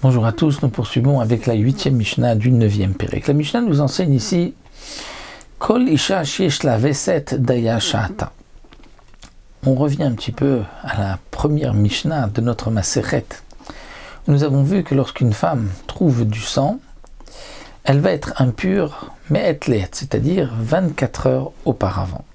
Bonjour à tous, nous poursuivons avec la 8e Mishnah du 9e Pérec. La Mishnah nous enseigne ici Kol Isha Sheyesh La Veset Daya Sha'ata. On revient un petit peu à la première Mishnah de notre Masechet. Nous avons vu que lorsqu'une femme trouve du sang, elle va être impure, mais etlet, c'est-à-dire 24 heures auparavant.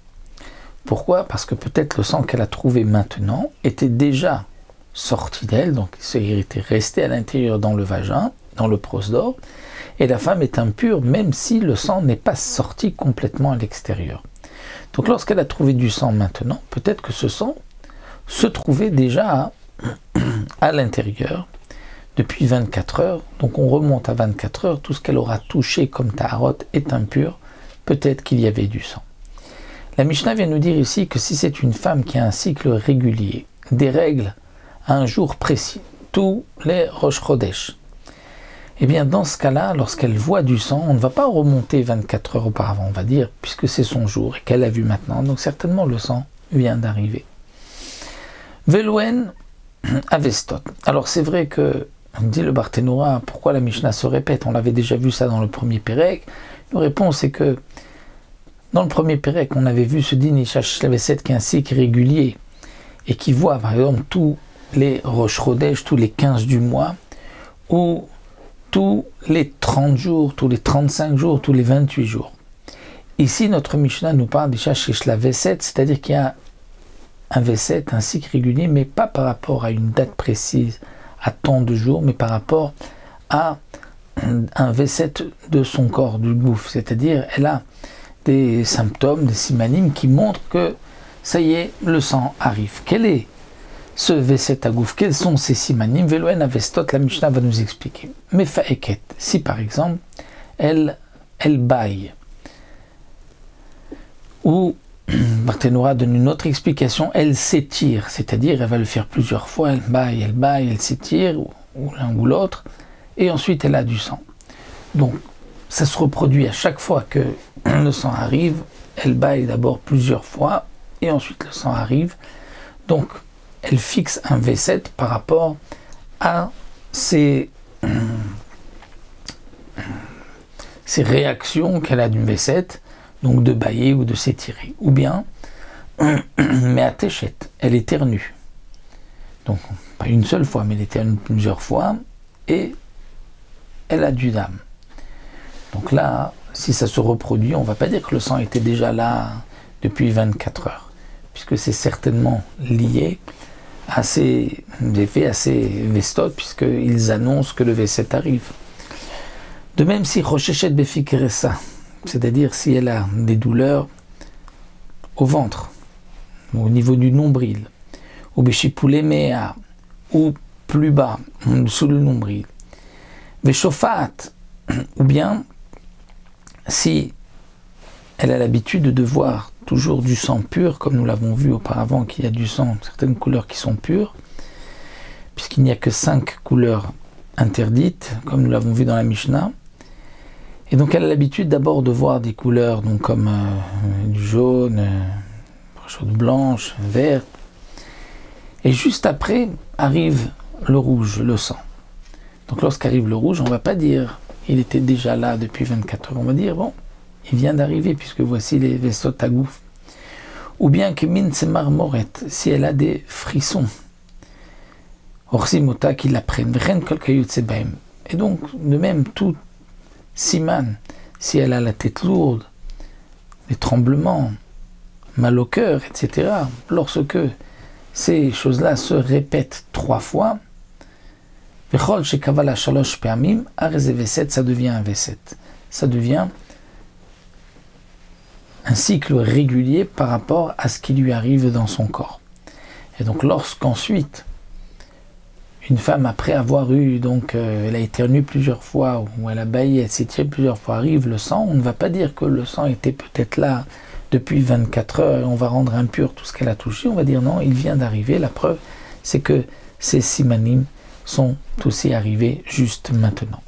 Pourquoi? Parce que peut-être le sang qu'elle a trouvé maintenant était déjà sorti d'elle, donc il était resté à l'intérieur dans le vagin, dans le prosdor, et la femme est impure même si le sang n'est pas sorti complètement à l'extérieur. Donc lorsqu'elle a trouvé du sang maintenant, peut-être que ce sang se trouvait déjà à l'intérieur depuis 24 heures, donc on remonte à 24 heures, tout ce qu'elle aura touché comme taharot est impur, peut-être qu'il y avait du sang. La Mishnah vient nous dire ici que si c'est une femme qui a un cycle régulier, des règles à un jour précis, tous les Rosh Chodesh, eh bien dans ce cas-là, lorsqu'elle voit du sang, on ne va pas remonter 24 heures auparavant, on va dire, puisque c'est son jour et qu'elle a vu maintenant, donc certainement le sang vient d'arriver. Veloen Avestot. Alors c'est vrai que, dit le Barthénoura, pourquoi la Mishnah se répète? On l'avait déjà vu ça dans le premier Pérec. La réponse est que dans le premier Pérec, on avait vu ce din Isha Sheyesh La Veset qui est un cycle régulier et qui voit par exemple tous les Rosh Chodesh, tous les 15 du mois, ou tous les 30 jours, tous les 35 jours, tous les 28 jours. Ici, notre Mishnah nous parle d'Isha Sheyesh La Veset, c'est-à-dire qu'il y a un Veset, un cycle régulier, mais pas par rapport à une date précise, à tant de jours, mais par rapport à un Veset de son corps, du gouffre, c'est-à-dire elle a des symptômes, des simanim qui montrent que ça y est, le sang arrive. Quel est ce Veset Agouf? Quels sont ces simanim? Veloen Avestot, la Mishnah va nous expliquer. Mais Faeket, si par exemple, elle baille, ou Barthénoura donne une autre explication, elle s'étire, c'est-à-dire elle va le faire plusieurs fois, elle baille, elle s'étire, ou l'un ou l'autre, et ensuite elle a du sang. Donc, ça se reproduit à chaque fois que le sang arrive, elle baille d'abord plusieurs fois, et ensuite le sang arrive. Donc, elle fixe un V7 par rapport à ces réactions qu'elle a d'une V7, donc de bailler ou de s'étirer. Ou bien, mais à Téchette, elle éternue. Donc, pas une seule fois, mais elle éternue plusieurs fois, et elle a du dam. Donc là, si ça se reproduit, on ne va pas dire que le sang était déjà là depuis 24 heures, puisque c'est certainement lié à ces effets, à ces vestot, puisqu'ils annoncent que le V7 arrive. De même si Rosheshet Befikresa, c'est-à-dire si elle a des douleurs au ventre, au niveau du nombril, ou Beshipoulé Mea, ou plus bas, sous le nombril, Veshofat, ou bien si elle a l'habitude de voir toujours du sang pur, comme nous l'avons vu auparavant, qu'il y a du sang, certaines couleurs qui sont pures, puisqu'il n'y a que 5 couleurs interdites, comme nous l'avons vu dans la Mishnah. Et donc elle a l'habitude d'abord de voir des couleurs donc comme du jaune, chose blanche, verte, et juste après arrive le rouge, le sang. Donc lorsqu'arrive le rouge, on ne va pas dire il était déjà là depuis 24 heures, on va dire bon, il vient d'arriver puisque voici les vestot agouf. Ou bien que min se marmoret, si elle a des frissons, orsimota qui la prennent, et donc de même tout siman, si elle a la tête lourde, des tremblements, mal au cœur, etc., lorsque ces choses-là se répètent 3 fois, ça devient un V7. Ça devient un cycle régulier par rapport à ce qui lui arrive dans son corps. Et donc lorsqu'ensuite, une femme après avoir eu, donc elle a éternué plusieurs fois, ou elle a baillé, elle s'est tirée plusieurs fois, arrive le sang, on ne va pas dire que le sang était peut-être là depuis 24 heures et on va rendre impur tout ce qu'elle a touché, on va dire non, il vient d'arriver. La preuve, c'est que ces simanim sont aussi arrivés juste maintenant.